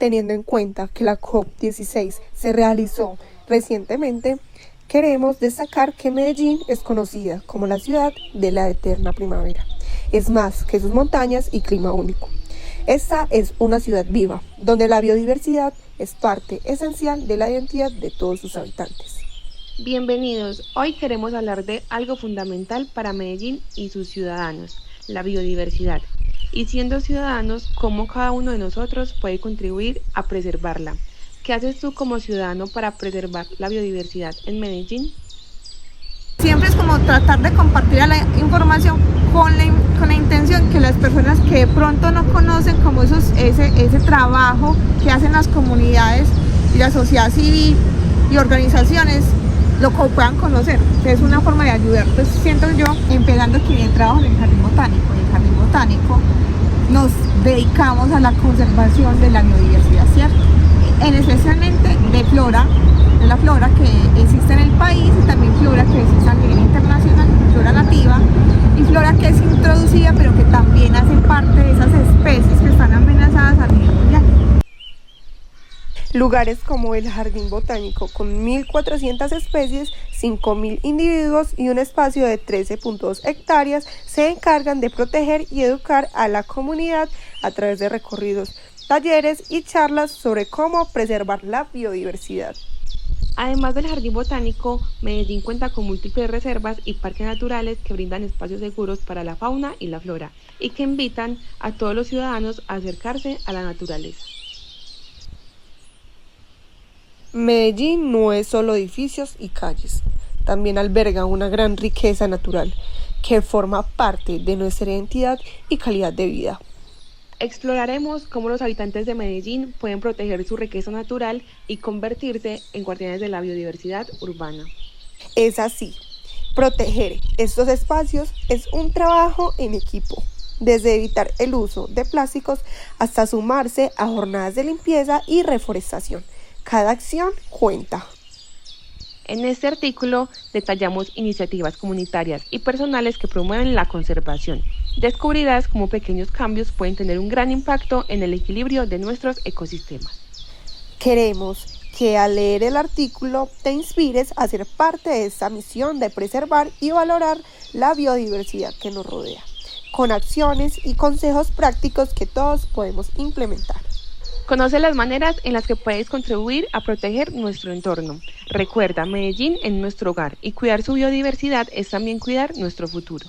Teniendo en cuenta que la COP16 se realizó recientemente, queremos destacar que Medellín es conocida como la ciudad de la eterna primavera. Es más que sus montañas y clima único. Esta es una ciudad viva, donde la biodiversidad es parte esencial de la identidad de todos sus habitantes. Bienvenidos, hoy queremos hablar de algo fundamental para Medellín y sus ciudadanos, la biodiversidad. Y siendo ciudadanos, cómo cada uno de nosotros puede contribuir a preservarla. ¿Qué haces tú como ciudadano para preservar la biodiversidad en Medellín? Siempre es como tratar de compartir la información con la intención que las personas que de pronto no conocen como ese trabajo que hacen las comunidades y la sociedad civil y organizaciones lo puedan conocer. Es una forma de ayudar. Pues siento yo, empezando que bien trabajo en el Jardín Botánico. En el Jardín Botánico nos dedicamos a la conservación de la biodiversidad, ¿cierto? Especialmente de la flora que existe en el país y también flora que existe a nivel internacional, flora nativa y flora que es introducida pero que también hace parte de esas especies que están amenazadas a nivel mundial. Lugares como el Jardín Botánico, con 1.400 especies, 5.000 individuos y un espacio de 13.2 hectáreas, se encargan de proteger y educar a la comunidad a través de recorridos, talleres y charlas sobre cómo preservar la biodiversidad. Además del Jardín Botánico, Medellín cuenta con múltiples reservas y parques naturales que brindan espacios seguros para la fauna y la flora y que invitan a todos los ciudadanos a acercarse a la naturaleza. Medellín no es solo edificios y calles, también alberga una gran riqueza natural que forma parte de nuestra identidad y calidad de vida. Exploraremos cómo los habitantes de Medellín pueden proteger su riqueza natural y convertirse en guardianes de la biodiversidad urbana. Es así, proteger estos espacios es un trabajo en equipo, desde evitar el uso de plásticos hasta sumarse a jornadas de limpieza y reforestación. Cada acción cuenta. En este artículo detallamos iniciativas comunitarias y personales que promueven la conservación. Descubrirás cómo pequeños cambios pueden tener un gran impacto en el equilibrio de nuestros ecosistemas. Queremos que al leer el artículo te inspires a ser parte de esta misión de preservar y valorar la biodiversidad que nos rodea, con acciones y consejos prácticos que todos podemos implementar. Conoce las maneras en las que puedes contribuir a proteger nuestro entorno. Recuerda, Medellín es nuestro hogar y cuidar su biodiversidad es también cuidar nuestro futuro.